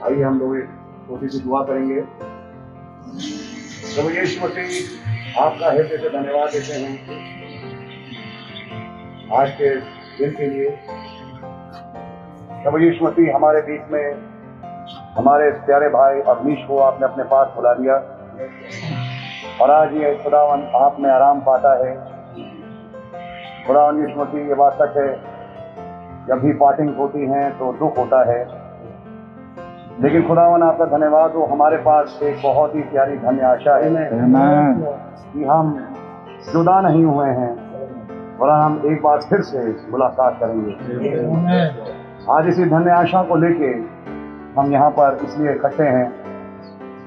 आइए हम लोग एक छोटी सी दुआ करेंगे। प्रभु यीशु मसीह, आपका हृदय से धन्यवाद देते हैं आज के दिन के लिए। प्रभु यीशु मसीह, हमारे बीच में हमारे प्यारे भाई अवनीश को आपने अपने पास बुला लिया और आज ये खुदावन आप में आराम पाता है। खुदावन यीशु मसीह, ये बात सच है, जब भी पार्टिंग होती हैं तो दुख होता है, लेकिन खुदावन आपका धन्यवाद हो, हमारे पास एक बहुत ही प्यारी धन्य आशा है कि हम जुदा नहीं हुए हैं और हम एक बार फिर से मुलाकात करेंगे। आज इसी धन्य आशा को लेके हम यहाँ पर इसलिए इकट्ठे हैं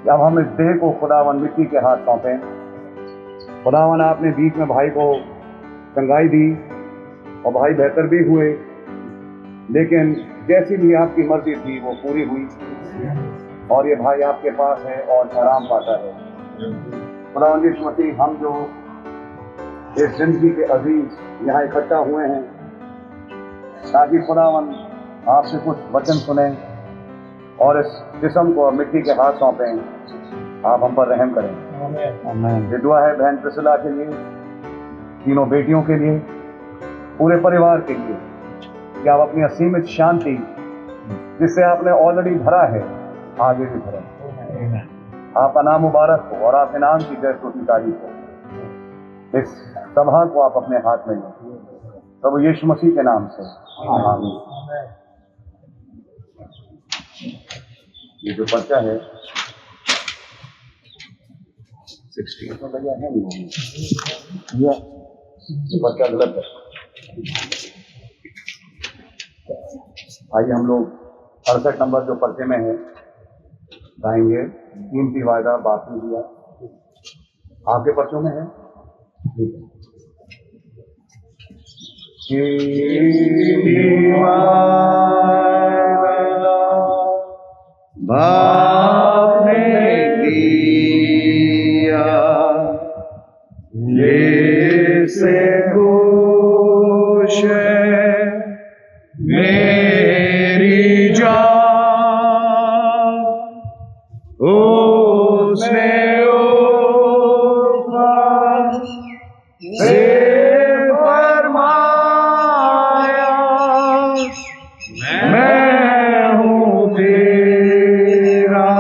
कि अब हम इस देह को खुदावन मिट्टी के हाथ सौंपें। खुदावन आपने बीच में भाई को चंगाई दी और भाई बेहतर भी हुए, लेकिन जैसी भी आपकी मर्जी थी वो पूरी हुई और ये भाई आपके पास है और आराम पाता है। खुदावन यीशु मसीह, हम जो इस जिंदगी के अजीज यहाँ इकट्ठा हुए हैं ताकि खुदावन आपसे कुछ वचन सुने और इस जिस्म को मिट्टी के हाथ सौंपें, आप हम पर रहम करें। ये दुआ है बहन प्रिसिला के लिए, तीनों बेटियों के लिए, पूरे परिवार के लिए, कि आप अपनी असीमित शांति जिससे आपने ऑलरेडी भरा है आगे भी भरें। आपका नाम मुबारक हो और आपके नाम की जय स्तुति तारीफ हो। इस सभा को आप अपने हाथ में लें प्रभु यीशु मसीह के नाम से, आमीन। ये जो पर्चा है 16 तो भैया है नहीं, ये पर्चा गलत है। आइए हम लोग 68 नंबर जो पर्चे में है गाएंगे, कीमती वायदा बाकी दिया। आपके पर्चों में है? ठीक है। बाप ने दिया जिससे खुश है मेरी जान, उसने से फरमाया मैं हूँ तेरा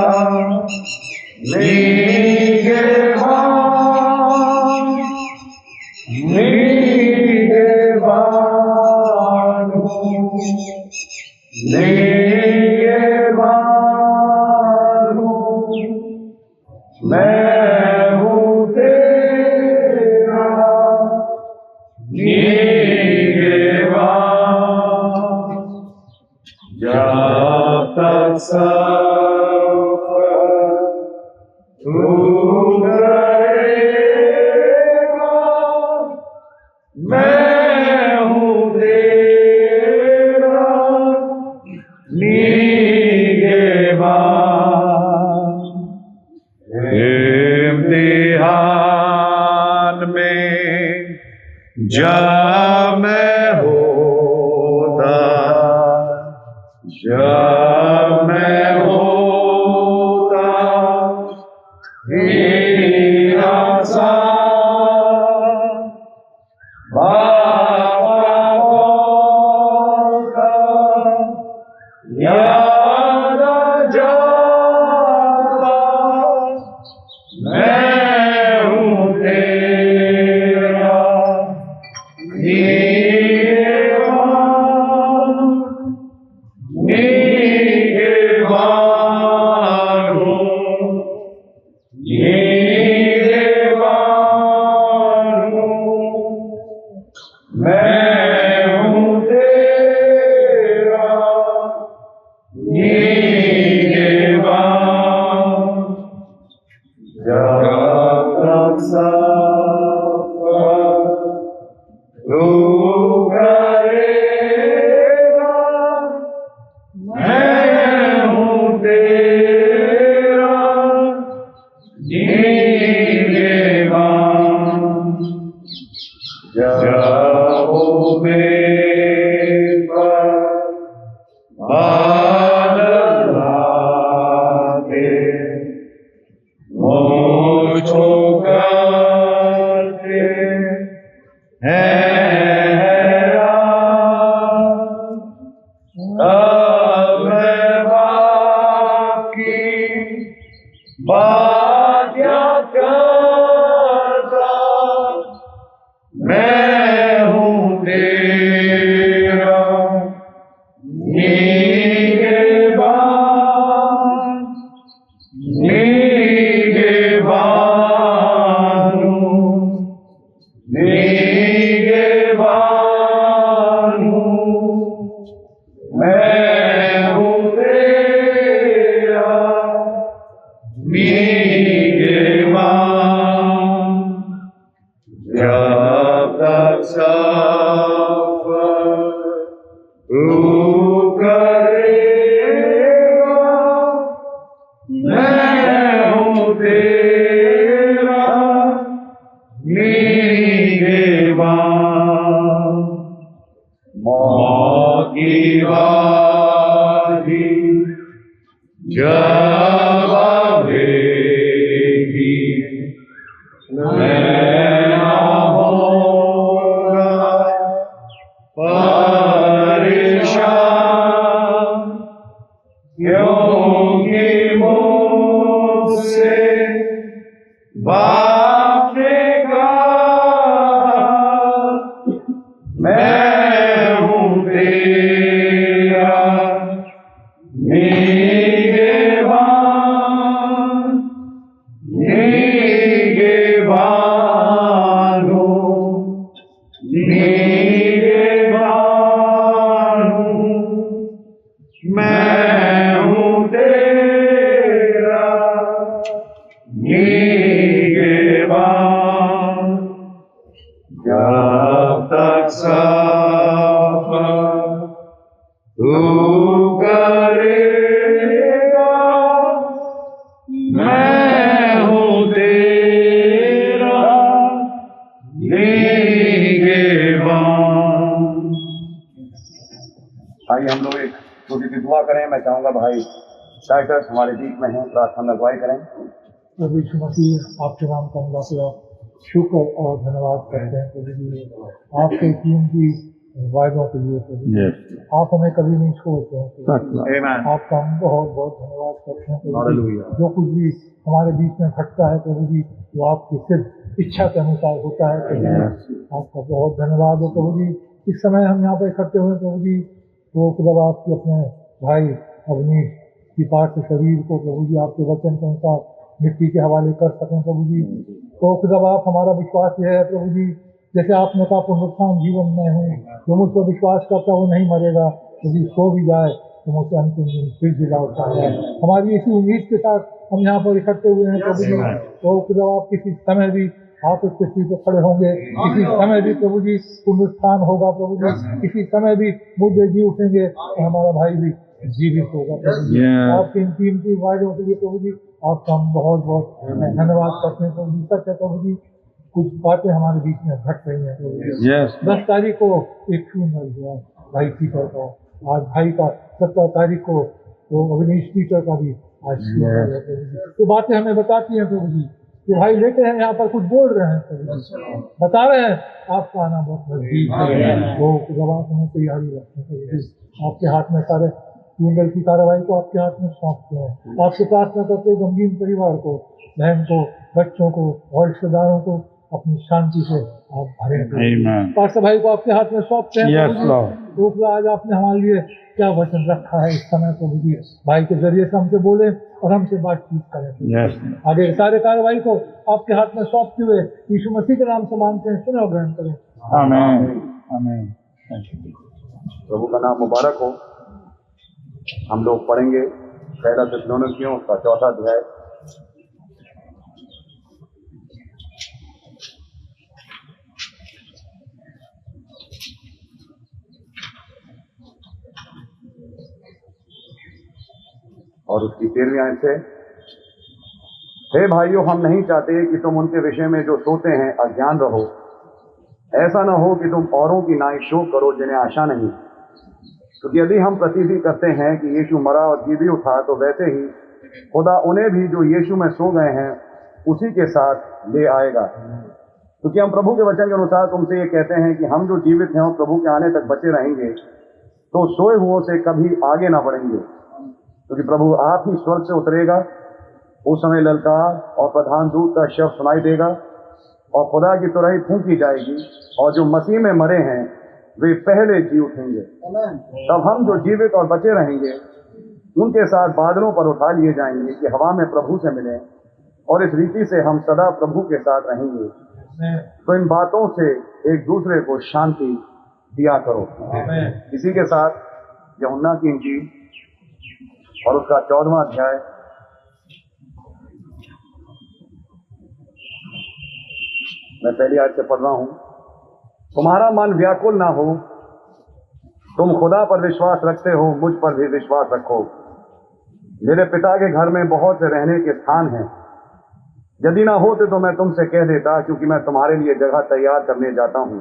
जब तक सफर तू करेगा मैं हूँ तेरा निगहबान। इम्तिहान में जब मैं होता, जब मैं होता आसान, बाबा होता याद आ जाता मैं हूँ तेरा जब में बादल अब मैं बाप की बात या करता, मैं हूँ तेरा जब तक सफर तू करेगा, मैं हूँ तेरा निगहबान। मौत की बारी जब आएगी, मैं ना होगा परेशान, क्योंकि मुझसे बाप ने कहा, मैं हूँ तेरा निगहबान, निगहबान हूँ, निगहबान हूँ, मैं हूँ तेरा निगहबान। जब तक सफर तू करेगा, मैं हूँ तेरा निगहबान। आइए हम लोग एक छोटी सी दुआ करें। मैं चाहूंगा भाई टाइटस हमारे बीच में हैं, प्रार्थना में अगुवाई करें। प्रभु यीशु मसीह, आपके नाम का हम शुक्र और धन्यवाद करते हैं प्रभु जी, आपके कीमती वायदों के लिए प्रभु जी। आप हमें कभी नहीं छोड़ते हैं प्रभु जी। आपका हम बहुत बहुत धन्यवाद करते हैं प्रभु जी। जो कुछ भी हमारे बीच में घटता है प्रभु जी, वो आपकी सिर्फ इच्छा के अनुसार होता है प्रभु जी। आपका बहुत धन्यवाद हो प्रभु जी। इस समय हम यहाँ पर इकट्ठे हुए प्रभु जी, तो खुदा आपके अपने भाई अवनीश की पार्थिव शरीर को प्रभु जी आपके वचन के अनुसार मिट्टी के हवाले कर सकें प्रभु जी। तो खुदा आप हमारा विश्वास यह है प्रभु जी, जैसे आपने कहा पुनरुत्थान जीवन में हूँ, जो मुझ पर विश्वास करता वो नहीं मरेगा, यदि सो भी जाए तो मुझसे अंतिम दिन फिर जिला उठाया है। हमारी इसी उम्मीद के साथ हम यहाँ पर इकट्ठे हुए हैं प्रभु जी। तो खुदा आप किसी समय भी आप इस पृथ्वी पर खड़े होंगे, किसी समय भी प्रभु जी पुनरुत्थान होगा प्रभु जी, किसी समय भी मुद्दे जी उठेंगे तो हमारा भाई भी जीवित होगा प्रभु जी। आपके इन कीमती वायदों के लिए प्रभु जी आपका हम बहुत बहुत धन्यवाद करते हैं प्रभु जी। सच है प्रभु जी, कुछ बातें हमारे बीच में घट रही हैं प्रभु जी। 10 तारीख को एक फ्यूनरल हुआ भाई पीटर का, आज भाई का 17 तारीख को वो अवनीश पीटर का भी आज फ्यूनरल है प्रभु जी। तो बातें हमें बताती हैं प्रभु जी कि भाई लेटे हैं यहाँ पर, कुछ बोल रहे हैं प्रभु जी, बता रहे हैं आपका आना बहुत नजदीक है। वो जब आप हमें तैयारी रखते हैं प्रभु जी, आपके हाथ में सारे फ्यूनरल की कार्रवाई को आपके हाथ में सौंपते हैं। आपसे प्रार्थना करते हैं गमगीन परिवार को, बहन को, बच्चों को और रिश्तेदारों को अपनी शांति से आप भरें। पास्टर भाई को आपके हाथ में सौंपते हैं प्रभु जी। आज आपने हमारे लिए क्या वचन रखा है इस समय प्रभु जी, भाई के जरिए से हमसे बोले और हमसे बातचीत करें। आगे सारे कार्रवाई को आपके हाथ में सौंपते हुए यीशु मसीह के नाम से मांगते हैं, सुनो ग्रहण करें। आमीन आमीन। प्रभु का नाम मुबारक हो। हम लोग पढ़ेंगे पहला थिस्सलुनीकियों का 4था अध्याय। और उसकी 13वीं आयत से, हे भाइयों, हम नहीं चाहते कि तुम उनके विषय में जो सोते हैं अज्ञान रहो। ऐसा न हो कि तुम औरों की नाई शोक करो जिन्हें आशा नहीं। क्योंकि यदि हम प्रतीति करते हैं कि यीशु मरा और जी भी उठा, तो वैसे ही खुदा उन्हें भी जो यीशु में सो गए हैं उसी के साथ ले आएगा। क्योंकि हम प्रभु के वचन के अनुसार तुमसे ये कहते हैं कि हम जो जीवित हैं वो प्रभु के आने तक बचे रहेंगे। तो सोए हुओं से कभी आगे ना बढ़ेंगे, क्योंकि प्रभु आप ही स्वर्ग से उतरेगा। उस समय ललकार और प्रधान दूत का शब्द सुनाई देगा और खुदा की तुरही फूंकी जाएगी, और जो मसीह में मरे हैं वे पहले जी उठेंगे। तब हम जो जीवित और बचे रहेंगे उनके साथ बादलों पर उठा लिए जाएंगे कि हवा में प्रभु से मिलें, और इस रीति से हम सदा प्रभु के साथ रहेंगे। तो इन बातों से एक दूसरे को शांति दिया करो। इसी के साथ यूहन्ना की इंजील और उसका 14वां अध्याय मैं पहली आयत से पढ़ रहा हूं। तुम्हारा मन व्याकुल ना हो, तुम खुदा पर विश्वास रखते हो, मुझ पर भी विश्वास रखो। मेरे पिता के घर में बहुत से रहने के स्थान हैं, यदि ना होते तो मैं तुमसे कह देता, क्योंकि मैं तुम्हारे लिए जगह तैयार करने जाता हूं।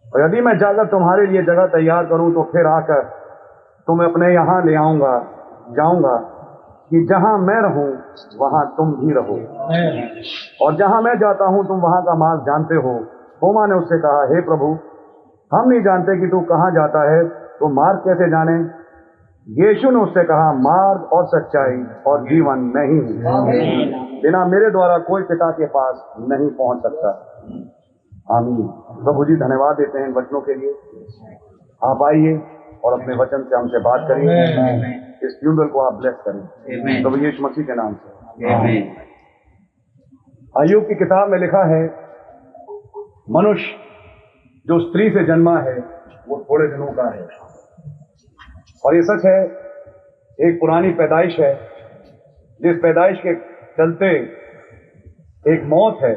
और यदि मैं जाकर तुम्हारे लिए जगह तैयार करूं तो फिर आकर तुम्हें अपने यहां ले जाऊंगा, कि जहां मैं रहूं वहां तुम भी रहो। और जहां मैं जाता हूं तुम वहां का मार्ग जानते हो। थोमा ने उससे कहा, हे प्रभु, हम नहीं जानते कि तू कहां जाता है, तो मार्ग कैसे जाने? यीशु ने उससे कहा, मार्ग और सच्चाई और जीवन मैं ही हूं, बिना मेरे द्वारा कोई पिता के पास नहीं पहुंच सकता। आमीन। प्रभु जी धन्यवाद देते हैं इन वचनों के लिए। आप आइए और अपने वचन से हमसे बात करिए। इस फ्यूनरल को आप ब्लेस करें प्रभु यीशु मसीह के नाम से। अय्यूब की किताब में लिखा है, मनुष्य जो स्त्री से जन्मा है वो थोड़े दिनों का है। और ये सच है, एक पुरानी पैदाइश है, जिस पैदाइश के चलते एक मौत है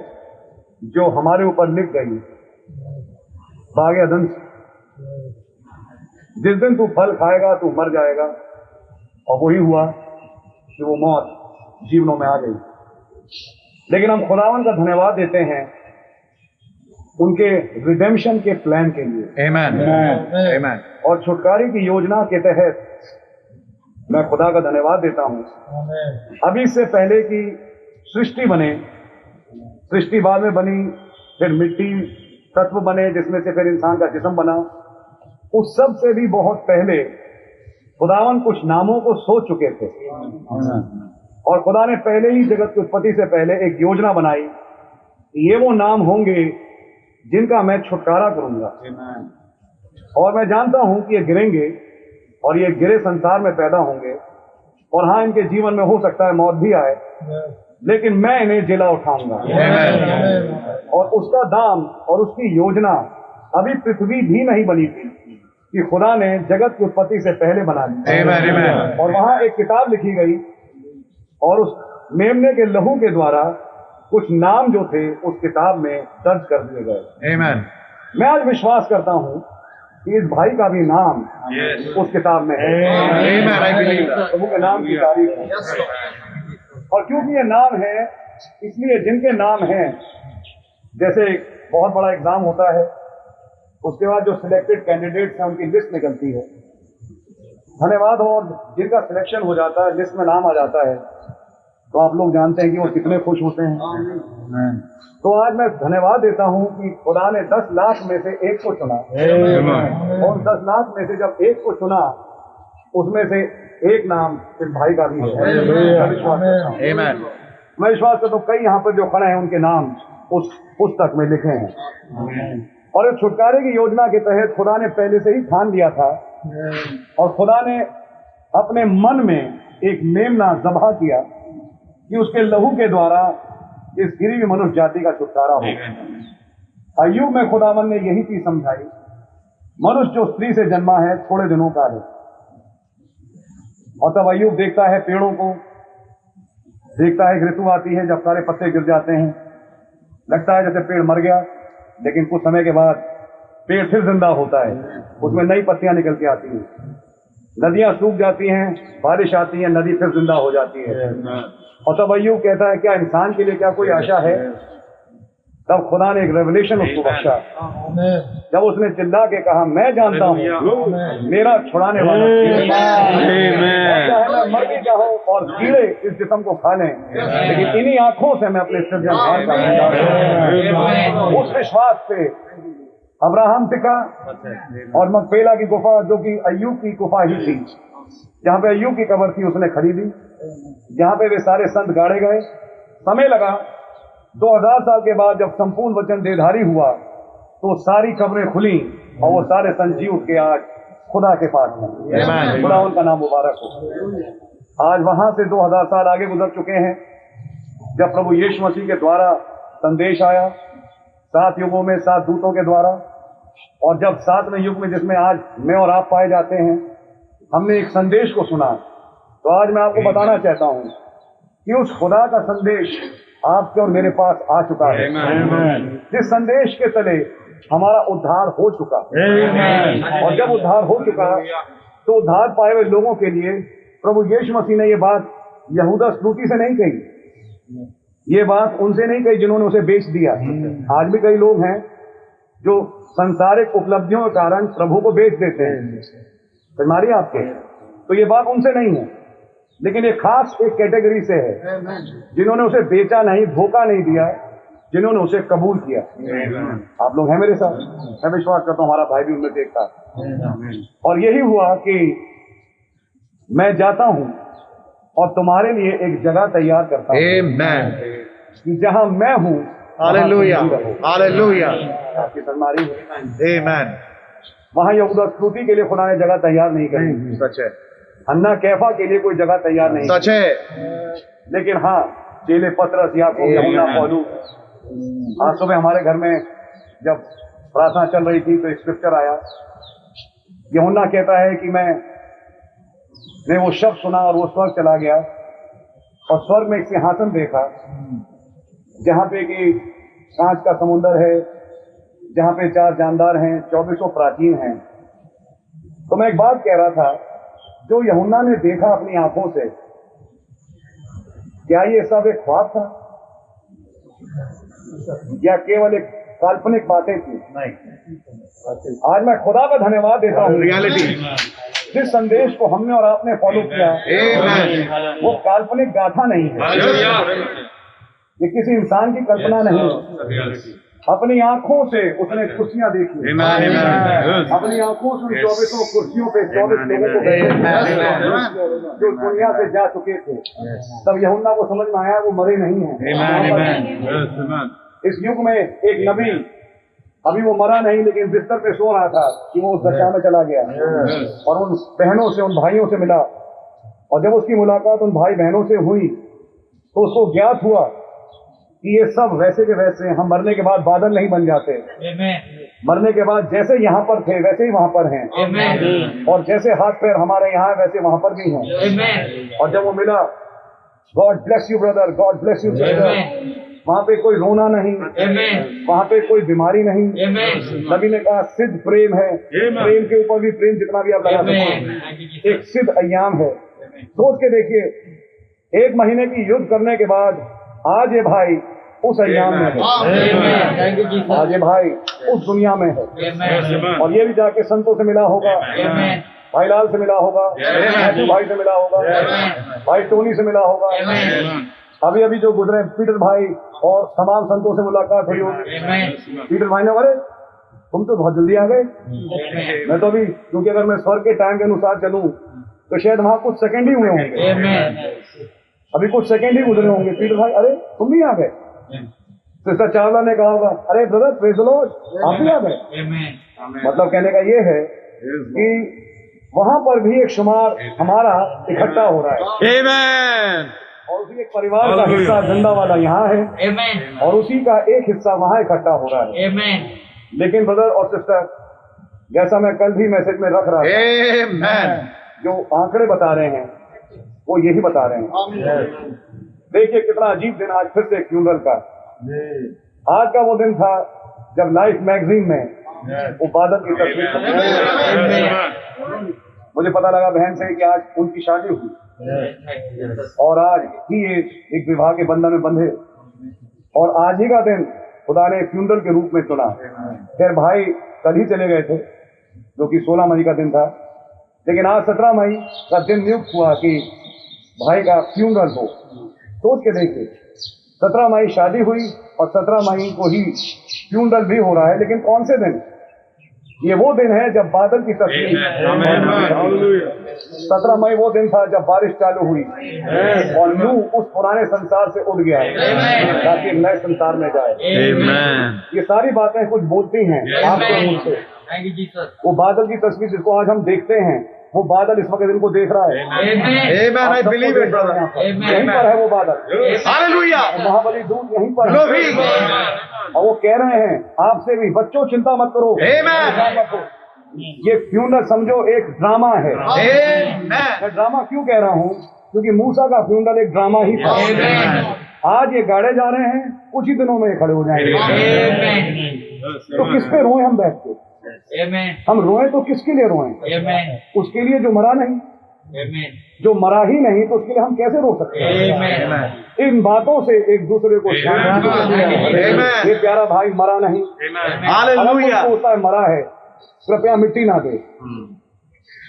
जो हमारे ऊपर लिख गई बागे अदन से। जिस दिन तू फल खाएगा तू मर जाएगा, और वही हुआ कि वो मौत जीवनों में आ गई। लेकिन हम खुदावन का धन्यवाद देते हैं उनके रिडेम्पशन के प्लान के लिए। आमीन, आमीन। और छुटकारे की योजना के तहत मैं खुदा का धन्यवाद देता हूं। अभी से पहले की सृष्टि बने, सृष्टि बाद में बनी, फिर मिट्टी तत्व बने, जिसमें से फिर इंसान का जिस्म बना। उस सब से भी बहुत पहले खुदावन कुछ नामों को सोच चुके थे, और खुदा ने पहले ही जगत की उत्पत्ति से पहले एक योजना बनाई, ये वो नाम होंगे जिनका मैं छुटकारा करूंगा। और मैं जानता हूं कि ये गिरेंगे, और ये गिरे संसार में पैदा होंगे, और हाँ, इनके जीवन में हो सकता है मौत भी आए, लेकिन मैं इन्हें जिला उठाऊंगा। और उसका दाम और उसकी योजना अभी पृथ्वी भी नहीं बनी थी कि खुदा ने जगत की उत्पत्ति से पहले बना दी। और वहां एक किताब लिखी गई, और उस मेमने के लहू के द्वारा कुछ नाम जो थे उस किताब में दर्ज कर दिए गए। मैं आज विश्वास करता हूं कि इस भाई का भी नाम उस किताब में है। प्रभु के नाम की तारीफ है। और क्योंकि ये नाम है, इसलिए जिनके नाम हैं, जैसे बहुत बड़ा एग्जाम होता है, उसके बाद जो सिलेक्टेड कैंडिडेट्स हैं उनकी लिस्ट निकलती है। धन्यवाद। और जिनका सिलेक्शन हो जाता है, लिस्ट में नाम आ जाता है, तो आप लोग जानते हैं कि वो कितने खुश होते हैं। तो आज मैं धन्यवाद देता हूं कि खुदा ने 10 लाख में से एक को चुना, और 10 लाख में से जब एक को चुना, उसमें से एक नाम इस भाई का भी है। मैं विश्वास करता हूँ कई यहाँ पर जो खड़े हैं उनके नाम उस पुस्तक में लिखे हैं। और इस छुटकारे की योजना के तहत खुदा ने पहले से ही ठान लिया था, और खुदा ने अपने मन में एक मेमना ज़बह किया कि उसके लहू के द्वारा इस गिरी हुई मनुष्य जाति का छुटकारा हो। अय्यूब में खुदावन ने यही चीज समझाई, मनुष्य जो स्त्री से जन्मा है थोड़े दिनों का है। और तब अय्यूब देखता है पेड़ों को, देखता है एक ऋतु आती है जब सारे पत्ते गिर जाते हैं, लगता है जैसे पेड़ मर गया, लेकिन कुछ समय के बाद पेड़ फिर जिंदा होता है, उसमें नई पत्तियां निकल के आती हैं। नदियां सूख जाती हैं, बारिश आती है, नदी फिर जिंदा हो जाती है। और तब अय्यूब कहता है, क्या इंसान के लिए क्या कोई आशा है? तब खुदा ने एक रेवलेशन उसको बख्शा, जब उसने चिल्ला के कहा, मैं जानता हूँ मेरा छुड़ाने वाला चाहे मैं मर भी जाऊं और कीड़े इस जिस्म को खा लें, लेकिन इन्हीं आंखों से मैं अपने सृजनहार का उस विश्वास से अब्राहम टिका और मकपेला की गुफा, जो कि अय्यूब की गुफा ही थी, जहां पे अय्यूब की कब्र थी उसने खरीदी, जहां पे वे सारे संत गाड़े गए। समय लगा, 2000 साल के बाद जब संपूर्ण वचन देहधारी हुआ तो सारी कब्रें खुली और वो सारे संत जी उठ के आज खुदा के पास हैं। खुदा उनका नाम मुबारक हो। आज वहां से 2000 साल आगे गुजर चुके हैं, जब प्रभु यीशु मसीह के द्वारा संदेश आया, 7 युगों में 7 दूतों के द्वारा, और जब 7वें युग में जिसमें आज मैं और आप पाए जाते हैं, हमने एक संदेश को सुना। तो आज मैं आपको बताना चाहता हूं कि उस खुदा का संदेश आपके और मेरे पास आ चुका है, जिस संदेश के तले हमारा उद्धार हो चुका। और जब उद्धार हो चुका तो उद्धार पाए हुए लोगों के लिए प्रभु यीशु मसीह ने ये बात यहूदा स्कूती से नहीं कही, ये बात उनसे नहीं कही जिन्होंने उसे बेच दिया। आज भी कई लोग हैं जो संसारिक उपलब्धियों के कारण प्रभु को बेच देते हैं, बीमारी आपके, तो ये बात उनसे नहीं है, लेकिन ये खास एक कैटेगरी से है जिन्होंने उसे बेचा नहीं, धोखा नहीं दिया, जिन्होंने उसे कबूल किया। आप लोग हैं मेरे साथ, मैं विश्वास करता हूं हमारा भाई भी उनमें देखता है। और यही हुआ कि मैं जाता हूं और तुम्हारे लिए एक जगह तैयार करता हूं कि जहां मैं हूं, हालेलुया, हालेलुया, आपकी सरमारी है। आमेन। वहां यहूदा स्कूती के लिए खुदा ने जगह तैयार नहीं करी, सच है, हन्ना कैफा के लिए कोई जगह तैयार नहीं, सच है, लेकिन हाँ चेले पतरस, याकूब, यूहन्ना, पौलुस। आज सुबह हमारे घर में जब प्रार्थना चल रही थी तो स्क्रिप्चर आया, यूहन्ना कहता है कि मैंने वो शब्द सुना और वो स्वर्ग चला गया और स्वर्ग में एक सिंहासन देखा, जहां पे कि कांच का समुंदर है, जहां पे 4 जानदार हैं, 2400 प्राचीन हैं। तो मैं एक बात कह रहा था, जो यूहन्ना ने देखा अपनी आंखों से, क्या ये सब एक ख्वाब था या केवल एक काल्पनिक बातें थी? नहीं। आज मैं खुदा का धन्यवाद देता हूँ, रियलिटी, जिस संदेश को हमने और आपने फॉलो किया, वो काल्पनिक गाथा नहीं है, ये किसी इंसान की कल्पना नहीं है। अपनी आंखों से उसने कुर्सियां देखी, अपनी आंखों से 2400 कुर्सियों पे 24 लोगों को बैठे जो दुनिया से जा चुके थे। तब यूहन्ना को समझ में आया वो मरे नहीं हैं। इस युग में एक नबी, अभी वो मरा नहीं लेकिन बिस्तर पे सो रहा था कि वो उस दशा में चला गया और उन बहनों से, उन भाइयों से मिला, और जब उसकी मुलाकात उन भाई बहनों से हुई तो उसको ज्ञात हुआ कि ये सब वैसे के वैसे, हम मरने के बाद बादल नहीं बन जाते, मरने के बाद जैसे यहाँ पर थे वैसे ही वहां पर हैं, और जैसे हाथ पैर हमारे यहाँ वैसे वहां पर भी हैं। और जब वो मिला, God bless you brother, God bless you sister, वहां पे कोई रोना नहीं, वहां पे कोई बीमारी नहीं। नबी ने कहा सिद्ध प्रेम है, प्रेम के ऊपर भी प्रेम जितना भी आप लगा सकते, एक सिद्ध अय्याम है। सोच के देखिए, 1 महीने की युद्ध करने के बाद आज ये भाई उस अय्याम में है, आज ये भाई उस दुनिया में है। और ये भी जाके संतों से मिला होगा, भाई लाल से मिला होगा, मैथ्यू भाई से मिला होगा, भाई टोनी से मिला होगा, अभी अभी जो गुजरे पीटर भाई और तमाम संतों से मुलाकात हुई होगी। पीटर भाई ने, अरे तुम तो बहुत जल्दी आ गए, मैं तो अभी, क्योंकि अगर मैं स्वर्ग के टाइम के अनुसार चलूं तो शायद वहां कुछ सेकंड ही हुए होंगे, अभी कुछ सेकंड ही गुजरे होंगे। पीटर भाई, अरे तुम भी आ गए। सिस्टर चावला ने कहा होगा, अरे ब्रदर प्रेज़ द लॉर्ड, आप भी आ गए। मतलब कहने का ये है कि वहां पर भी एक शुमार हमारा इकट्ठा हो रहा है, आमेन। और उसी एक परिवार का हिस्सा झंडा वाला यहाँ है और उसी का एक हिस्सा वहां इकट्ठा हो रहा है। लेकिन ब्रदर और सिस्टर, जैसा मैं कल भी मैसेज में रख रहा था, जो आंकड़े बता रहे हैं वो यही बता रहे हैं। देखिए कितना अजीब दिन आज फिर से फ्यूनरल का। आज का वो दिन था जब लाइफ मैगजीन में वो बादल की तस्वीर, मुझे पता लगा बहन से कि आज उनकी शादी हुई और आज ही एक विवाह के बंधन में बंधे, और आज ही का दिन खुदा ने फ्यूनरल के रूप में चुना। फिर भाई कल ही चले गए थे जो कि 16 मई का दिन था, लेकिन आज 17 मई का दिन नियुक्त हुआ कि भाई का फ्यूनरल हो। सोच के देखिए, 17 मई शादी हुई और 17 मई को ही फ्यूनरल भी हो रहा है, लेकिन कौन से दिन? ये वो दिन है जब बादल की तस्वीर, 17 मई वो दिन था जब बारिश चालू हुई और नूह उस पुराने संसार से उड़ गया ताकि नए संसार में जाए। ये सारी बातें कुछ बोलती हैं आपके मुंह से। वो बादल की तस्वीर जिसको आज हम देखते हैं, वो बादल इस वक्त इनको देख रहा है। Amen, I believe it, brother. यहीं पर है वो बादल। Hallelujah. महाबली दूत यहीं पर है। और वो कह रहे हैं आपसे भी, बच्चों चिंता मत करो। Amen. ये फ्यूनरल समझो एक ड्रामा है। Amen. मैं ड्रामा क्यों कह रहा हूँ? क्योंकि मूसा का फ्यूनरल एक ड्रामा ही था। आज ये गाड़े जा रहे हैं, कुछ ही दिनों में खड़े हो जाएंगे। तो किस पे रोए हम बैठ के? हम रोए तो किसके लिए रोए? उसके लिए जो मरा नहीं, जो मरा ही नहीं, तो उसके लिए हम कैसे रो सकते हैं? इन बातों से एक दूसरे को ये प्यारा भाई मरा नहीं, होता है मरा है, कृपया मिट्टी ना दे।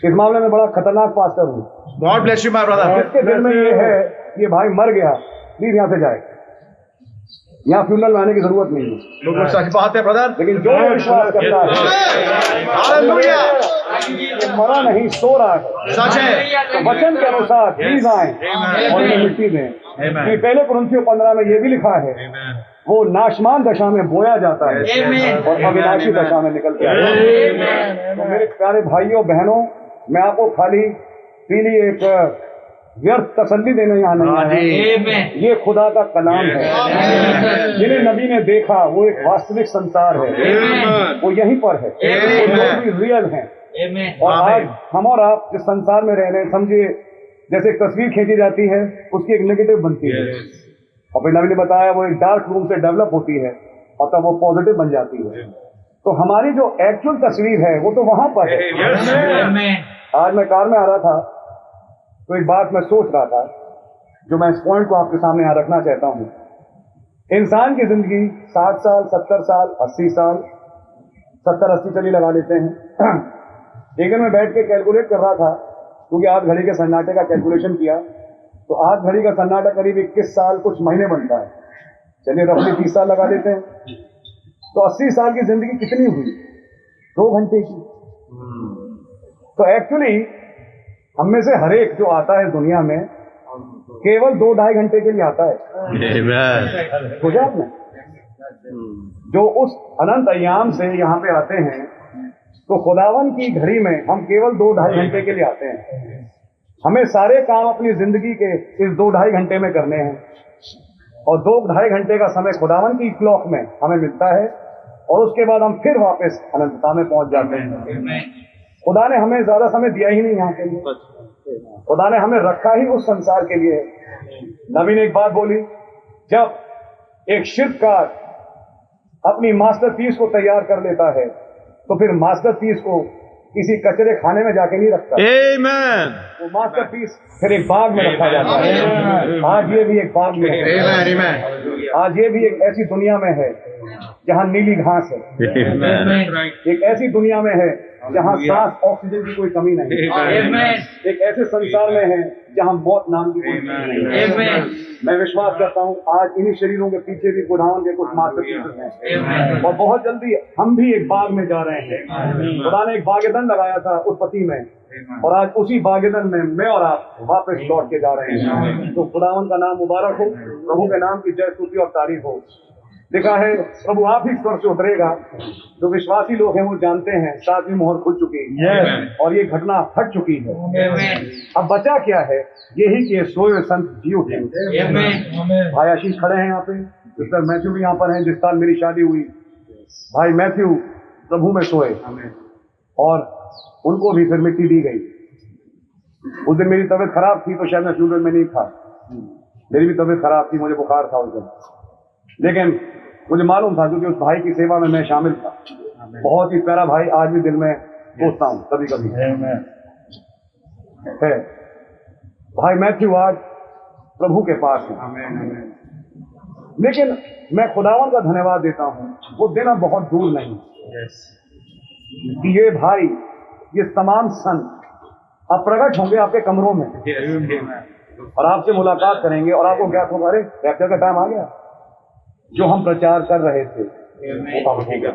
इस मामले में बड़ा खतरनाक पास्टर हूँ। God bless you, my brother. इसके दिल में ये है, ये भाई मर गया, प्लीज यहाँ से जाए, यहाँ फ्यूनरल में आने की जरूरत नहीं है। बिल्कुल सच बात है ब्रदर। लेकिन जो विश्वास करता है हालेलुया, ये मरा नहीं, सो रहा है, सच है। तो वचन के अनुसार प्लीज आए और इन्हें मिट्टी दें। कि पहले कुरिन्थियों 15 में ये भी लिखा है, वो नाशमान दशा में बोया जाता है और अविनाशी दशा में निकल के आता है। तो मेरे प्यारे भाइयों बहनों, मैं आपको खाली पीली एक व्यर्थ तसल्ली देने यहाँ नहीं आया। ये खुदा का कलाम है, जिन्हें नबी ने देखा वो एक वास्तविक संसार है, वो यहीं पर है, वो लोग भी रियल हैं। और आज हम और आप जिस संसार में रह रहे हैं, समझिए जैसे एक तस्वीर खींची जाती है, उसकी एक नेगेटिव बनती है, और फिर नबी ने बताया वो एक डार्क रूम से डेवलप होती है और तब वो पॉजिटिव बन जाती है। तो हमारी जो एक्चुअल तस्वीर है वो तो वहां पर है। आज मैं कार में आ रहा था तो एक बात मैं सोच रहा था, जो मैं इस पॉइंट को आपके सामने यहाँ रखना चाहता हूँ। इंसान की जिंदगी 60 साल, 70 साल, 80 साल, 70-80 चली लगा लेते हैं। एक दिन मैं बैठ के कैलकुलेट कर रहा था, क्योंकि आज घड़ी के सन्नाटे का कैलकुलेशन किया, तो आज घड़ी का सन्नाटा करीब 21 साल कुछ महीने बनता है। चलिए रफली 30 साल लगा लेते हैं, तो 80 साल की जिंदगी कितनी हुई? 2 घंटे की। तो एक्चुअली हम में से हर एक जो आता है दुनिया में केवल 2-2.5 घंटे के लिए आता है। सोचा आपने? जो उस अनंत अय्याम से यहाँ पे आते हैं, तो खुदावन की घड़ी में हम केवल 2-2.5 घंटे के लिए आते हैं। हमें सारे काम अपनी जिंदगी के इस 2-2.5 घंटे में करने हैं, और 2-2.5 घंटे का समय खुदावन की क्लॉक में हमें मिलता है, और उसके बाद हम फिर वापस अनंतता में पहुंच जाते हैं। खुदा ने हमें ज्यादा समय दिया ही नहीं यहाँ के लिए, खुदा ने हमें रखा ही उस संसार के लिए। नबी ने एक बात बोली, जब एक शिल्पकार अपनी मास्टरपीस को तैयार कर लेता है, तो फिर मास्टरपीस को किसी कचरे खाने में जाके नहीं रखता। Amen. वो मास्टरपीस फिर एक बाग में रखा जाता है। आज ये भी एक बाग में है। आज ये भी एक ऐसी दुनिया में है जहाँ नीली घास है। एक ऐसी दुनिया में है जहाँ सांस ऑक्सीजन की कोई कमी नहीं। एक ऐसे संसार में है जहाँ मौत नाम की कोई चीज नहीं। मैं विश्वास करता हूँ आज इन्हीं शरीरों के पीछे भी खुदावन के कुछ मास्टरपीसेस हैं, और बहुत जल्दी हम भी एक बाग में जा रहे हैं। खुदा ने एक बागेदन लगाया था उत्पत्ति में, और आज उसी बागेदन में मैं और आप वापस लौट के जा रहे हैं। तो खुदावन का नाम मुबारक हो, प्रभु के नाम की जय स्तुति और तारीफ हो। लिखा है प्रभु आप ही स्वर्ग से उतरेगा। जो विश्वासी लोग हैं वो जानते हैं 7वीं मोहर खुल चुकी है और ये घटना घट चुकी है। अब बचा क्या है? यही कि सोए संत जी उठे। भाई आशीष खड़े हैं यहाँ पे, सिस्टर मैथ्यू भी यहाँ पर हैं, जिस साल मेरी शादी हुई भाई मैथ्यू प्रभु में सोए, और उनको भी फिर मिट्टी दी गई। उस दिन मेरी तबीयत खराब थी, तो शायद मैं फ्यूनरल में नहीं था। मेरी भी तबीयत खराब थी, मुझे बुखार था उस दिन, लेकिन मुझे मालूम था क्योंकि उस भाई की सेवा में मैं शामिल था। बहुत ही प्यारा भाई, आज भी दिल में सोचता हूँ कभी कभी है। भाई मैथ्यू आज प्रभु के पास है, लेकिन मैं खुदावन का धन्यवाद देता हूँ, वो दिन अब बहुत दूर नहीं कि ये भाई, ये तमाम संत अब प्रकट होंगे आपके कमरों में और आपसे मुलाकात करेंगे, और आपको क्या होगा, अरे रैप्चर का टाइम आ गया। जो हम प्रचार कर रहे थे वो अब होगा।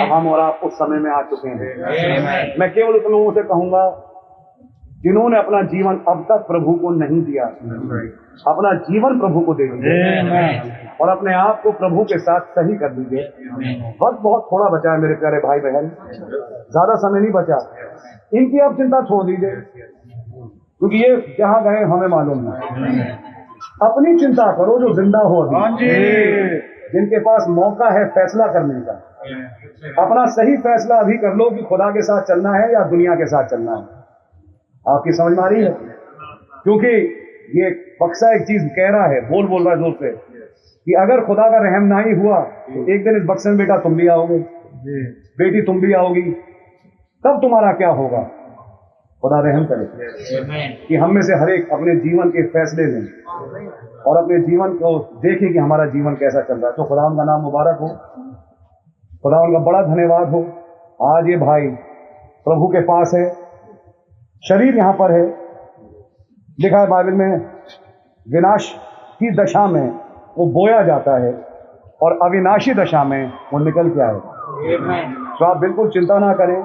अब हम और आप उस समय में आ चुके हैं। मैं केवल उन लोगों से कहूंगा जिन्होंने अपना जीवन अब तक प्रभु को नहीं दिया, अपना जीवन प्रभु को दे दीजिए और अपने आप को प्रभु के साथ सही कर दीजिए। वक्त बहुत थोड़ा बचा है मेरे प्यारे भाई बहन, ज्यादा समय नहीं बचा। इनकी आप चिंता छोड़ दीजिए, क्योंकि ये जहां गए हमें मालूम नहीं। अपनी चिंता करो जो जिंदा हो अभी, जिनके पास मौका है फैसला करने का। अपना सही फैसला अभी कर लो कि खुदा के साथ चलना है या दुनिया के साथ चलना है। आपकी समझ में आ रही है? क्योंकि ये बक्सा एक चीज कह रहा है, बोल रहा है जोर से कि अगर खुदा का रहम ना ही हुआ तो एक दिन इस बक्से में बेटा तुम भी आओगे, बेटी तुम भी आओगी, तब तुम्हारा क्या होगा? खुदा रहम करे कि हम में से हर एक अपने जीवन के फैसले लें और अपने जीवन को देखें कि हमारा जीवन कैसा चल रहा है। तो खुदा उनका नाम मुबारक हो, खुदा उनका बड़ा धन्यवाद हो। आज ये भाई प्रभु के पास है, शरीर यहां पर है। लिखा है बाइबल में, विनाश की दशा में वो बोया जाता है और अविनाशी दशा में वो निकल के आएगा। तो आप बिल्कुल चिंता ना करें।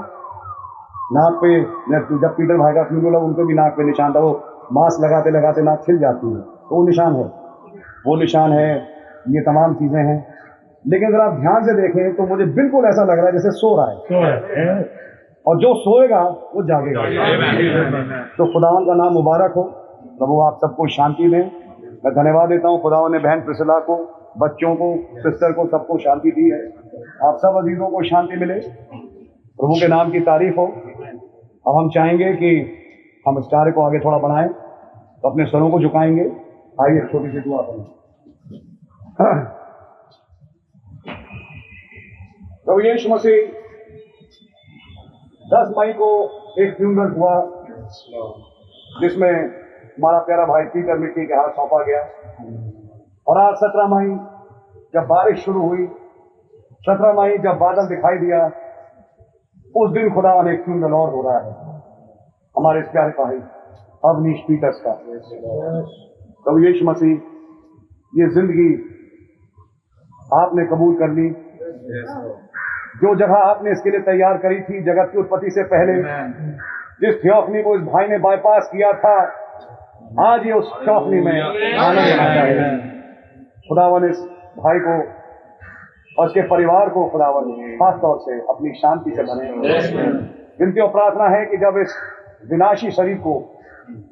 नाक पे, जब पीटर भाई का फ्लू लगा उनको भी नाक पे निशान था, वो मास्क लगाते लगाते नाक खिल जाती है, तो वो निशान है, ये तमाम चीजें हैं। लेकिन अगर आप ध्यान से देखें तो मुझे बिल्कुल ऐसा लग रहा है जैसे सो रहा है, और जो सोएगा वो जागेगा। तो खुदावन का नाम मुबारक हो। प्रभु आप सबको शांति दें। मैं धन्यवाद देता हूँ खुदावन ने बहन प्रिसिला को, बच्चों को, सिस्टर को, सबको शांति दी है। आप सब अजीजों को शांति मिले, प्रभु के नाम की तारीफ हो। अब हम चाहेंगे कि हम इस कार्य को आगे थोड़ा बढ़ाएं, तो अपने सरों को झुकाएंगे। आइए छोटी सी दुआ करें। प्रभु यीशु मसीह, 10 मई को एक फ्यूनरल हुआ जिसमें हमारा प्यारा भाई पीटर मिट्टी के हाथ सौंपा गया, और आज 17 मई जब बारिश शुरू हुई, 17 मई जब बादल दिखाई दिया, उस दिन खुदा ने एक फ्यूनरल और हो रहा है हमारे इस प्यारे भाई अवनीश पीटर्स का। प्रभु यीशु मसीह, ये जिंदगी आपने कबूल कर ली। जो जगह आपने इसके लिए तैयार करी थी जगत की उत्पत्ति से पहले, जिस थियोफनी को इस भाई ने बाईपास किया था, आज ये उस थियोफनी में आनंद आता है। खुदावन इस भाई को और उसके परिवार को खुदावन खास तौर से अपनी शांति से बने। विनती और प्रार्थना है कि जब इस विनाशी शरीर को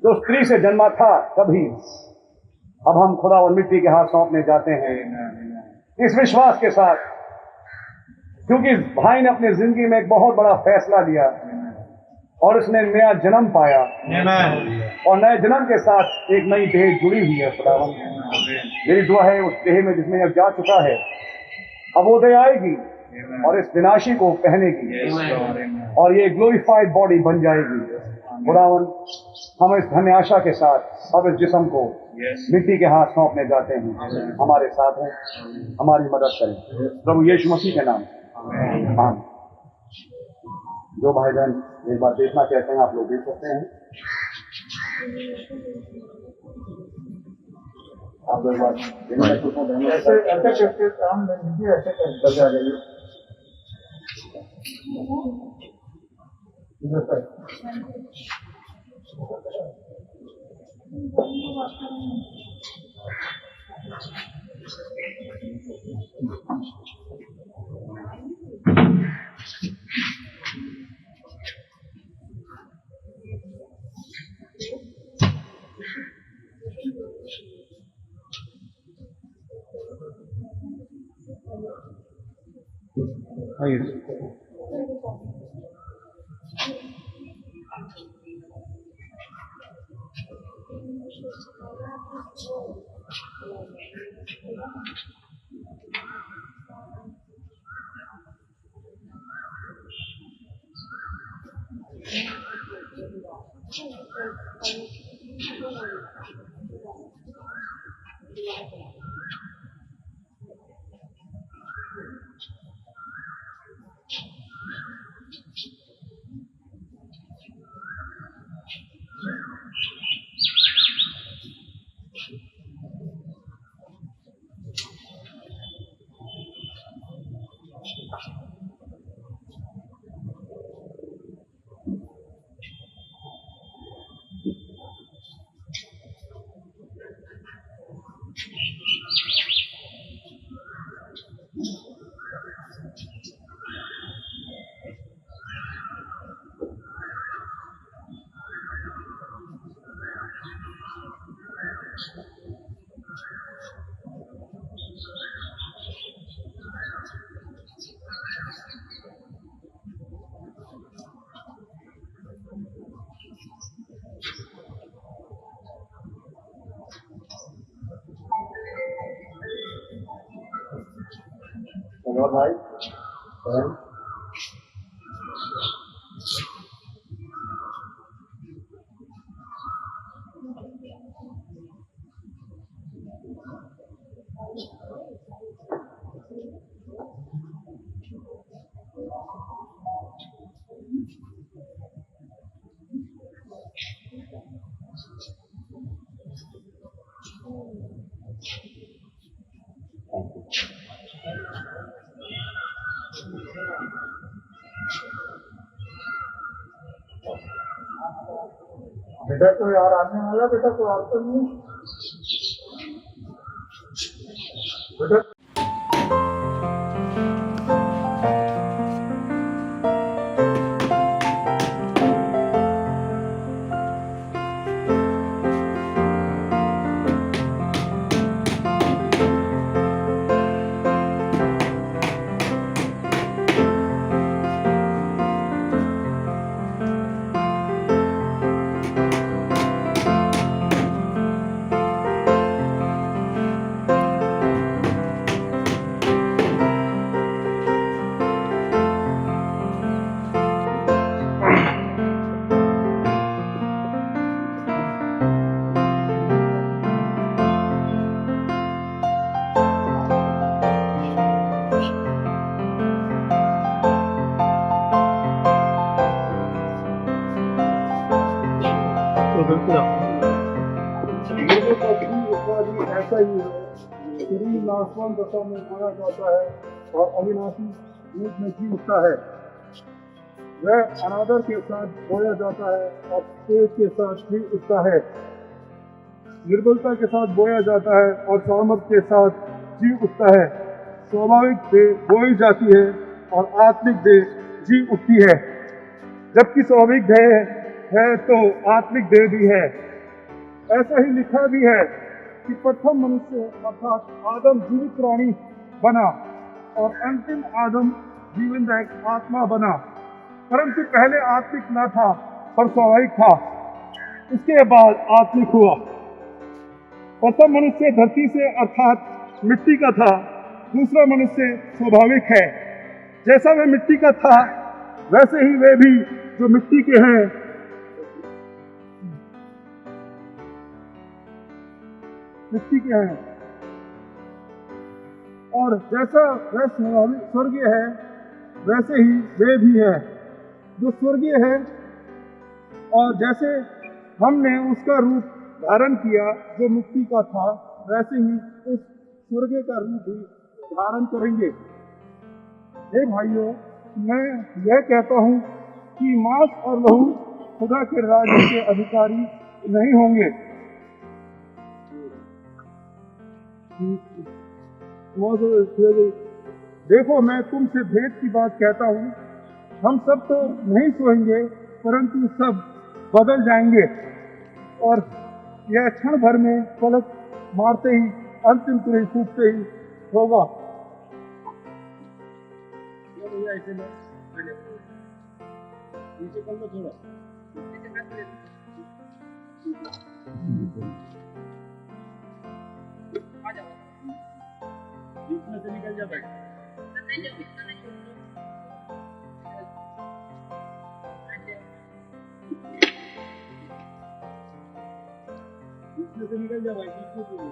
जो स्त्री से जन्मा था कभी, अब हम खुदावन मिट्टी के हाथ सौंपने जाते हैं इस विश्वास के साथ, क्योंकि इस भाई ने अपनी जिंदगी में एक बहुत बड़ा फैसला लिया और उसने नया जन्म पाया, और नए जन्म के साथ एक नई देह जुड़ी हुई है। खुदावन, मेरी दुआ है उस देह में जिसमें अब जा चुका है, अब वो देह आएगी और इस विनाशी को पहनेगी और ये ग्लोरीफाइड बॉडी बन जाएगी। खुदावन, हम इस धन्य आशा के साथ अब इस जिस्म को मिट्टी के हाथ सौंपने जाते हैं। हमारे साथ हैं, हमारी मदद करें प्रभु यीशु मसीह के नाम। हाँ, जो भाई बहन एक बार देखना चाहते हैं आप लोग देख सकते हैं। आप लोग ऐसे ऐसे करके काम नहीं, ऐसे कर जाइए। धन्यवाद भाई। बेटा कोई और आने वाला, बेटा कोई और तो नहीं बेटा। ऐसा ही है, शरीर नाशवान दशा में माना जाता है और अविनाशी रूप में जी उठता है। वह अनादर के साथ बोया जाता है और तेज के साथ जी उठता है। निर्बलता के साथ बोया जाता है और सामर्थ्य के साथ जी उठता है। स्वाभाविक देह बोई जाती है और आत्मिक देह जी उठती है। जबकि स्वाभाविक देह है तो आत्मिक देह भी है। ऐसा ही लिखा भी है कि प्रथम मनुष्य अर्थात आदम जीवित प्राणी बना और अंतिम आदम जीवनदायक आत्मा बना, परंतु पहले आत्मिक न था पर स्वाभाविक था, इसके बाद आत्मिक हुआ। प्रथम मनुष्य धरती से अर्थात मिट्टी का था, दूसरा मनुष्य स्वाभाविक है। जैसा वह मिट्टी का था वैसे ही वे भी जो मिट्टी के हैं और जैसा वह स्वर्गीय है वैसे ही वे भी है जो स्वर्गीय है। और जैसे हमने उसका रूप धारण किया जो मिट्टी का था, वैसे ही उस स्वर्गीय का रूप भी धारण करेंगे। हे भाइयों, मैं यह कहता हूँ कि मांस और लहू खुदा के राज्य के अधिकारी नहीं होंगे। देखो, मैं तुमसे भेद की बात कहता हूँ, हम सब तो नहीं सोएंगे परंतु सब बदल जाएंगे और यह क्षण भर में पलक मारते ही अंतिम तुरही फूटते ही होगा। बीच से निकल जा भाई। बीच से निकल जा भाई, बीच से।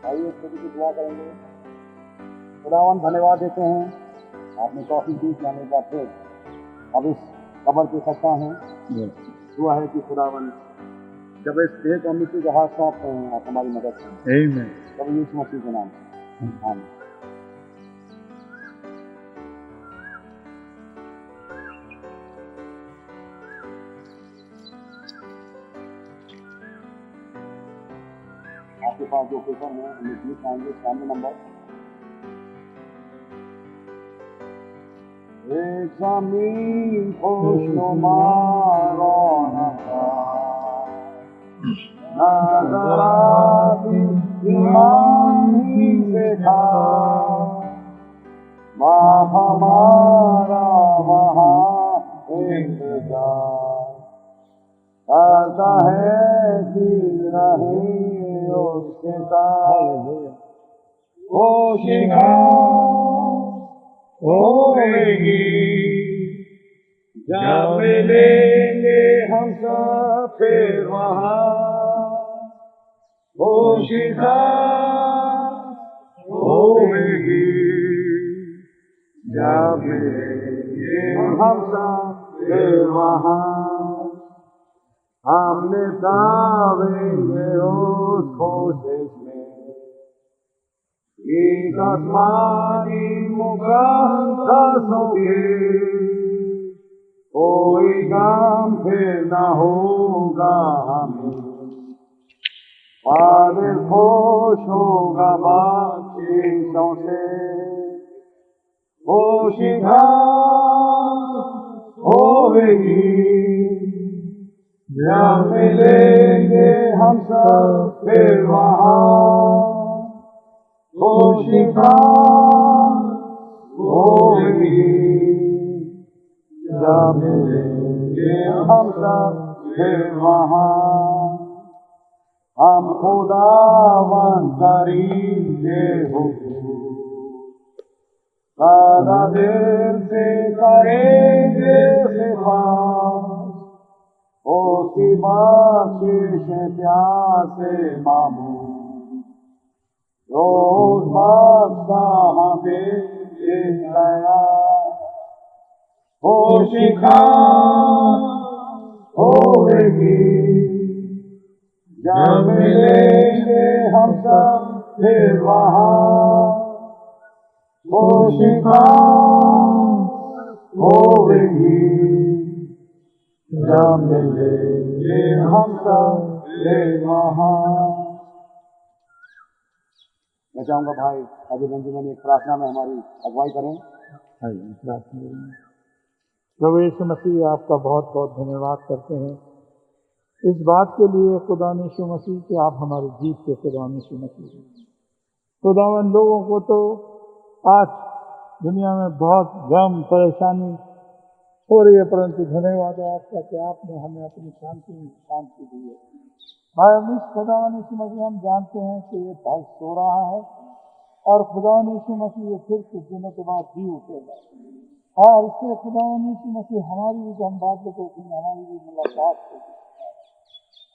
आइए सभी की दुआ करेंगे। खुदावन धन्यवाद देते हैं, आपने कॉफी दी जाने का फिर अब इस कब्र के सकता है। दुआ है कि खुदावन जब इस देह को मिट्टी के हाथ सौंपते हैं आप हमारी मदद करें। तब यीशु मसीह के नाम आमीन। आपके पास जो पेपर है हमें प्लीज आएंगे, सामने नंबर एक ज़मीन खुशनुमा रौनका नज़र आती ईमान ही से था बाप हमारा वहाँ इंतजार करता है कि रहे उसके साथ कोशिश होगी जब मिलेंगे हम सब फिर वहाँ कोशिश होगी जब मिलेंगे हम सब फिर वहाँ हमने दावेंगे उस कोशिश में एक आसमानी मुक़द्दसों के कोई गम फिर न होगा हमें फादर खुश होगा बख्शिशों से कोशिश होगी जब मिलेंगे हम सब फिर वहाँ कोशिश होगी जब मिलेंगे हम सब फिर वहाँ हम खुदावन करेंगे हुजूर सदा दिल से करेंगे सिफारिश उसकी बख्शिश प्यार से मामूल रोज बख्शा हमें दया कोशिश होगी जब मिलेंगे हम सब फिर वहाँ कोशिश होगी जब मिलेंगे हम सब फिर वहाँ। मैं चाहूंगा भाई अभी बेंजामिन एक प्रार्थना में हमारी अगुवाई करें। प्रभु यीशु मसीह आपका बहुत बहुत धन्यवाद करते हैं इस बात के लिए खुदा यीशु मसीह कि आप हमारे जीत के खुदा यीशु मसीह। खुदावन लोगों को तो आज दुनिया में बहुत गम परेशानी हो रही है परंतु धन्यवाद है आपका कि आपने हमें अपनी शांति दी है। भाई अमीश खुदावन यीशु मसीह हम जानते हैं कि ये भाई सो रहा है और खुदावन यीशु मसीह ये फिर कुछ दिनों के बाद जी उठेगा और इससे खुदावन यीशु मसीह हमारी भी जो हम बात को हमारी भी मुलाकात होगी।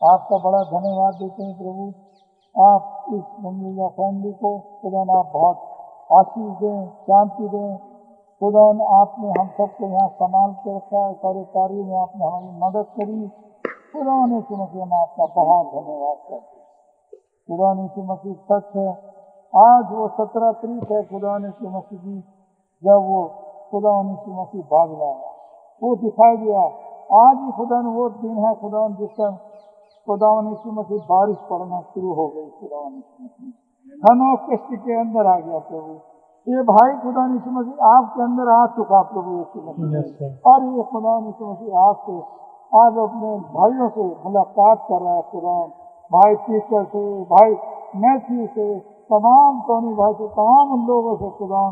आपका बड़ा धन्यवाद देते हैं प्रभु। आप इस ममलिया फैमिली को खुदा आप बहुत आशीष दें शांति दें। खुदा आपने हम सबको यहाँ संभाल के रखा है सारे कार्यों में आपने हमारी मदद करी। खुदा यीशु मसीह में आपका बहुत धन्यवाद करते हैं। खुदा यीशु मसीह सच है आज वो 17 तारीख है खुदा यीशु मसीह की जब वो खुदा यीशु मसीह भाग लाया वो दिखाई दिया। आज ही खुदा वो दिन है खुदा जिस टाइम खुदा यीशु मसीह बारिश पड़ना शुरू हो गई। खुदा यीशु मसीह हनोक कश्ती के अंदर आ गया प्रभु। ये भाई खुदा यीशु मसीह आपके अंदर आ चुका प्रभु यीशु मसीह और ये खुदा यीशु मसीह आपसे आज अपने भाइयों से मुलाकात कर रहा है। खुदा भाई टीचर से भाई मैथ्यू से तमाम टोनी भाई से तमाम उन लोगों से खुदा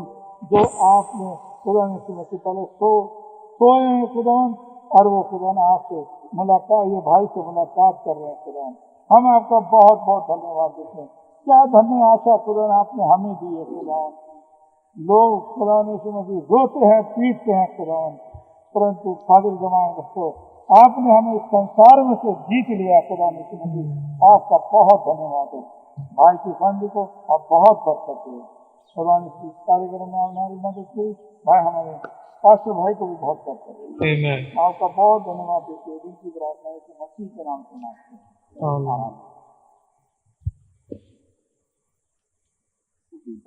जो आपने खुदा यीशु मसीह पहले सोए हैं खुदा और वो खुदा आपसे मुलाकात ये भाई से मुलाकात कर रहे हैं। खुदा हम आपका बहुत बहुत धन्यवाद देते हैं। क्या धन्य आशा खुदा आपने हमें दी है। खुदा लोग खुदा यीशु मसीह रोते हैं पीटते हैं खुदा परंतु फादिल जमान को आपने हमें इस संसार में से जीत लिया। खुदा यीशु मसीह आपका बहुत धन्यवाद है। भाई की फैमिली को आप बहुत बरकत दें। खुदा इस कार्यक्रम में हमारी मदद की भाई हमारे पास्टर भाई को भी बहुत बरकत दें। आपका बहुत धन्यवाद देते हैं। की प्रार्थना है कि मसीह के नाम से मांगते हैं।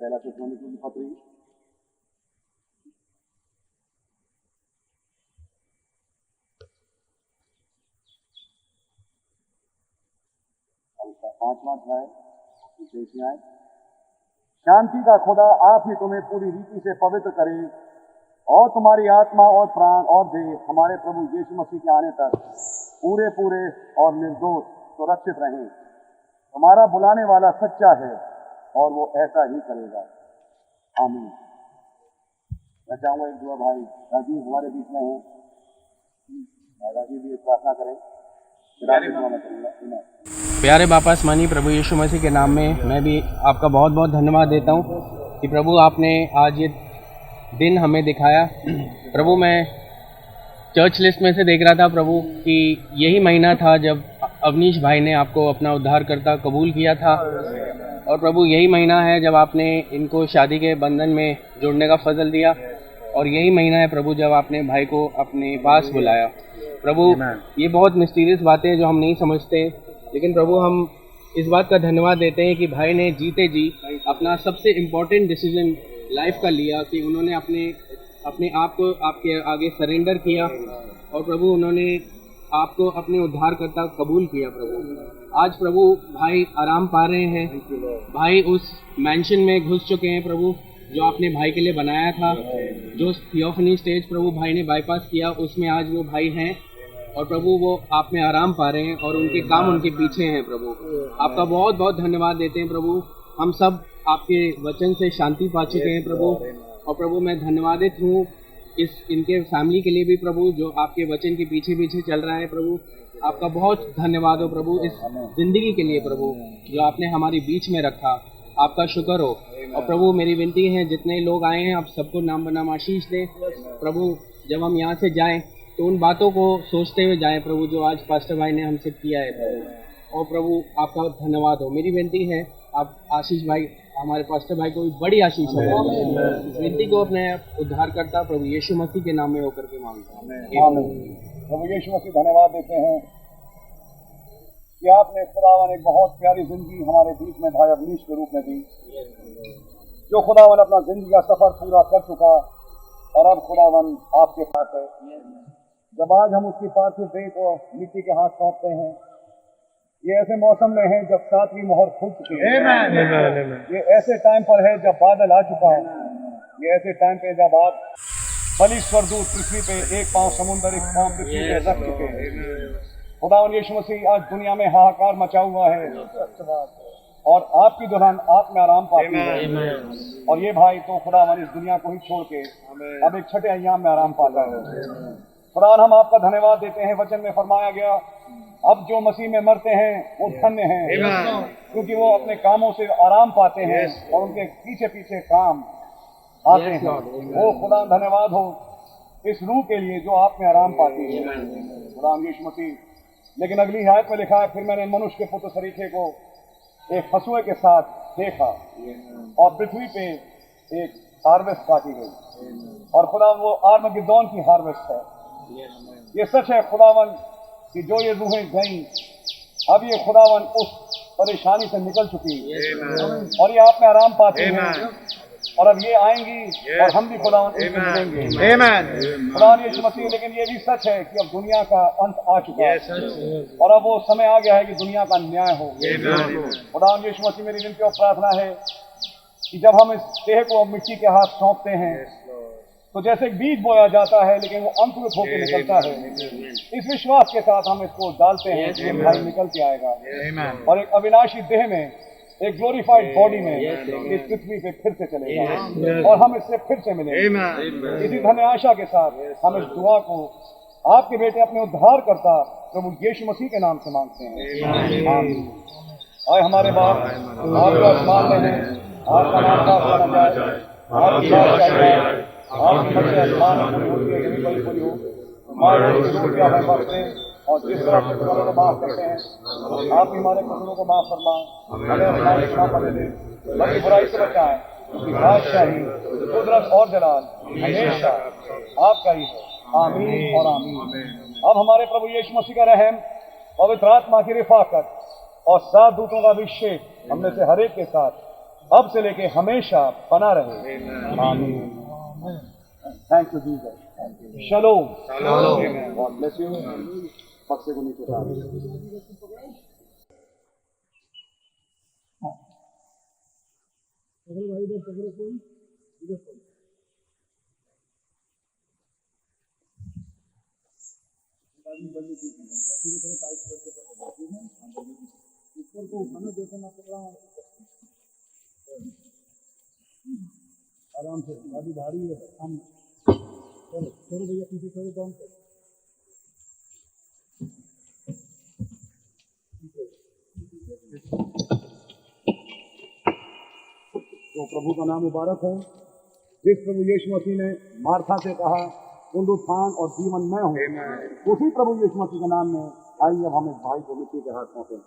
पहला सुनाने की पत्री 5वां अध्याय 23 शांति का खुदा आप ही तुम्हें पूरी रीति से पवित्र करे और तुम्हारी आत्मा और प्राण और देह हमारे प्रभु यीशु मसीह के आने तक पूरे पूरे और निर्दोष सुरक्षित रहें। तुम्हारा बुलाने वाला सच्चा है और वो ऐसा ही करेगा। आमीन। मैं चाहूंगा एक दुआ भाई राजीव हमारे बीच में हैं, राजीव भी एक प्रार्थना करें। प्यारे बापा आसमानी प्रभु यीशु मसीह के नाम में मैं भी आपका बहुत बहुत धन्यवाद देता हूँ कि प्रभु आपने आज ये दिन हमें दिखाया। प्रभु मैं चर्च लिस्ट में से देख रहा था प्रभु कि यही महीना था जब अवनीश भाई ने आपको अपना उद्धारकर्ता कबूल किया था, और प्रभु यही महीना है जब आपने इनको शादी के बंधन में जोड़ने का फजल दिया, और यही महीना है प्रभु जब आपने भाई को अपने पास बुलाया। प्रभु ये बहुत मिस्टीरियस बातें हैं जो हम नहीं समझते, लेकिन प्रभु हम इस बात का धन्यवाद देते हैं कि भाई ने जीते जी अपना सबसे इम्पोर्टेंट डिसीजन लाइफ का लिया कि उन्होंने अपने आप को आपके आगे सरेंडर किया, और प्रभु उन्होंने आपको अपने उद्धारकर्ता कबूल किया। प्रभु आज प्रभु भाई आराम पा रहे हैं, भाई उस मैंशन में घुस चुके हैं प्रभु जो आपने भाई के लिए बनाया था। जो थियोफनी स्टेज प्रभु भाई ने बाईपास किया उसमें आज वो भाई हैं, और प्रभु वो आप में आराम पा रहे हैं और उनके काम उनके पीछे हैं। प्रभु आपका बहुत बहुत धन्यवाद देते हैं प्रभु। हम सब आपके वचन से शांति पा चुके हैं प्रभु, और प्रभु मैं धन्यवादित हूँ इनके फैमिली के लिए भी प्रभु जो आपके वचन के पीछे पीछे चल रहा है। प्रभु आपका बहुत धन्यवाद हो प्रभु इस जिंदगी के लिए प्रभु जो आपने हमारे बीच में रखा, आपका शुक्र हो। और प्रभु मेरी विनती है जितने लोग आए हैं आप सबको नाम बनाम आशीष दें प्रभु। जब हम यहाँ से जाएं तो उन बातों को सोचते हुए जाएं प्रभु जो आज पास्टर भाई ने हमसे किया है प्रभु। और प्रभु आपका धन्यवाद हो। मेरी विनती है आप आशीष भाई हमारे पास्टर भाई को भी बड़ी आशीष हो। इस विनती को अपने उद्धारकर्ता प्रभु यीशु मसीह के नाम में होकर के मांगता हूँ। प्रभु यीशु मसीह धन्यवाद देते हैं कि आपने खुदावन एक बहुत प्यारी जिंदगी हमारे बीच में भाई अवनीश के रूप में दी, जो खुदावन अपना जिंदगी का सफर पूरा कर चुका और अब खुदावन आपके पास है। जब आज हम उसकी पार्थिव देह को मिट्टी के हाथ सौंपते हैं, ये ऐसे मौसम में है जब सातवीं मोहर खुल चुकी है, ये ऐसे टाइम पर है जब बादल आ चुका है, ये ऐसे टाइम पे जब आप बलि स्वर्गदूत पृथ्वी पे एक पांव समुद्र एक पांव पृथ्वी पे रख चुके हैं। खुदावन यीशु मसीह आज दुनिया में हाहाकार मचा हुआ है और आपकी दुल्हन आप में आराम पाती है, और ये भाई तो खुदावन इस दुनिया को ही छोड़ के अब एक छठे अय्याम में आराम पाता है। खुदावन हम आपका धन्यवाद देते हैं। वचन में फरमाया गया अब जो मसीह में मरते हैं वो धन्य हैं, क्योंकि वो अपने कामों से आराम पाते हैं और उनके पीछे पीछे काम आते हैं। वो खुदा धन्यवाद हो इस रूह के लिए जो आप में आराम पाती है खुदा यीशु मसीह। लेकिन अगली आयत में लिखा है फिर मैंने मनुष्य के पुत्र सरीखे को एक हंसुए के साथ देखा और पृथ्वी पे एक हार्वेस्ट काटी गई, और खुदा वो आर्मगिदोन की हार्वेस्ट है। ये सच है खुदावन कि जो ये रूहें गईं अब ये खुदावन उस परेशानी से निकल चुकी और ये आप में आराम पाती हैं, और अब ये आएंगी और हम भी खुदावन इनसे मिलेंगे। खुदावन यीशु मसीह। लेकिन ये भी सच है कि अब दुनिया का अंत आ चुका है और अब वो समय आ गया है कि दुनिया का न्याय हो। खुदावन यीशु मसीह मेरी विनती और प्रार्थना है कि जब हम इस देह को मिट्टी के हाथ सौंपते हैं तो जैसे बीज बोया जाता है लेकिन वो अंकुरित होकर निकलता है, इस विश्वास के साथ हम इसको डालते हैं कि भाई निकल के आएगा और एक अविनाशी देह में एक ग्लोरीफाइड बॉडी में इस पृथ्वी पे फिर से चलेगा और हम इससे फिर से मिलेंगे। इसी धन्य आशा के साथ हम इस दुआ को आपके बेटे अपने उद्धार करता प्रभु यीशु मसीह के नाम से मांगते हैं। आमीन। आए हमारे बाप आपका आसमान में है, आपका नाम पाक माना जाए, आपकी बात जाए, आपकी मर्जी आसमान में पूरी होती है जमीन पर पूरी हो। हमारे रोटी का हमें बख्शे और जिस तरह से कसूरों को माफ करते हैं आप भी हमारे कसूरों को माफ फरमाएं, हमें हमारे क्षमा कर दे, बल्कि बुराई से बचाएं, क्योंकि बादशाही कुदरत और जलाल हमेशा आपका ही है। आमीन और आमीन। अब हमारे प्रभु यीशु मसीह का रहम, पवित्र आत्मा की रिफाकत और 7 दूतों का अभिषेक हम में से हर एक के साथ अब से लेके हमेशा बना रहे। आमीन। Thank you Jesus. शलोम। God bless you. बक्से को नीचे डाल। ऊपर को उठाने देते ना पकड़ा आराम से, गाड़ी भारी है सामने। चलो चलो भैया पीछे चलो डाउन करो। तो प्रभु का नाम मुबारक हो। जिस प्रभु यीशु मसीह ने मार्था से कहा पुनरुत्थान और जीवन मैं हूँ, उसी प्रभु यीशु मसीह के नाम में आइए अब हम इस भाई को मिट्टी के हाथ सौंपें।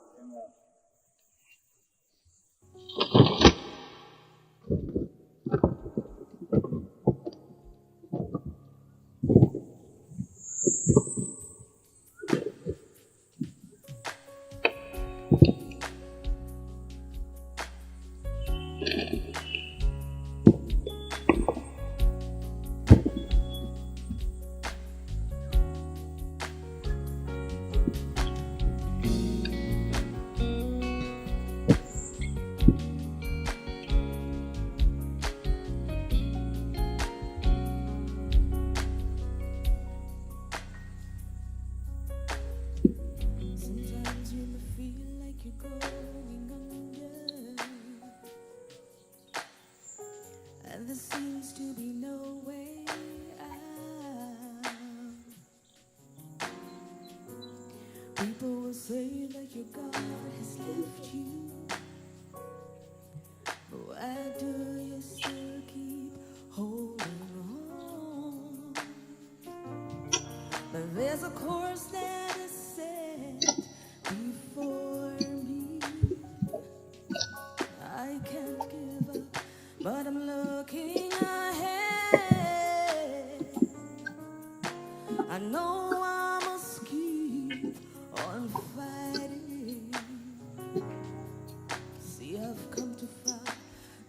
Sometimes you may feel like you're going under, and there seems to be no way out. People will say that your God has left you, but why do you still keep holding on? But there's a course that is set before me. I can't give up, but I'm looking ahead. I know I must keep on fighting. See, I've come too far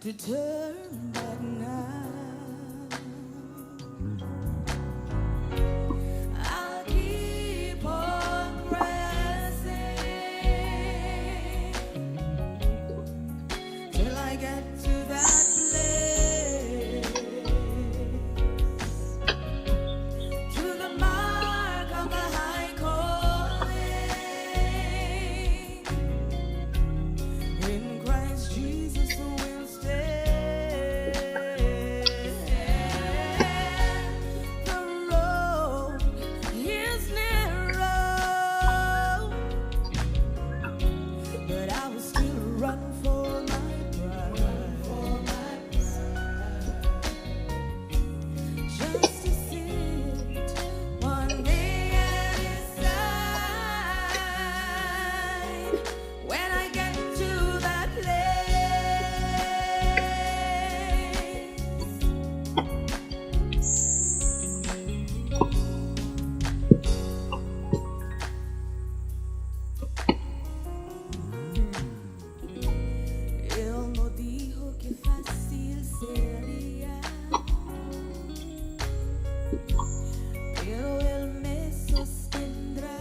to turn back now. I'll keep on pressing till I get to that place, to the mark of the high calling in Christ Jesus will stand. The road is narrow, but I will still run for my pride, just to sit one day at His side when I get to that Él no dijo que fácil sería, pero Él me sostendrá.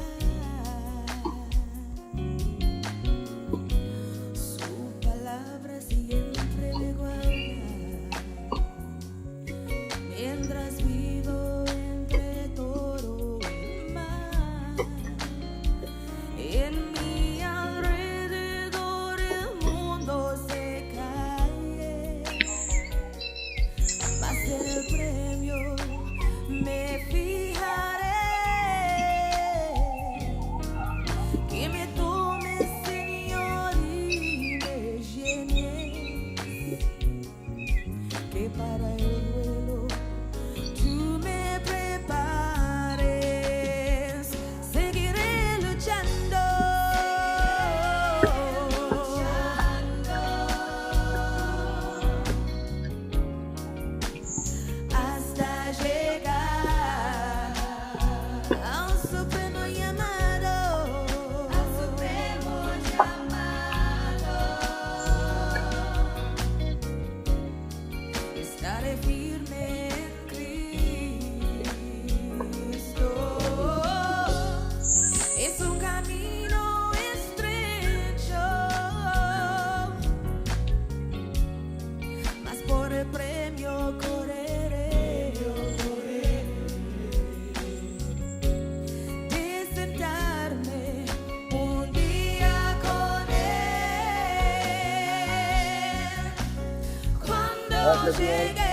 Su palabra siempre me guarda, mientras vivo entre todo el mal. En mi alrededor el mundo se cae, mas el premio me llegué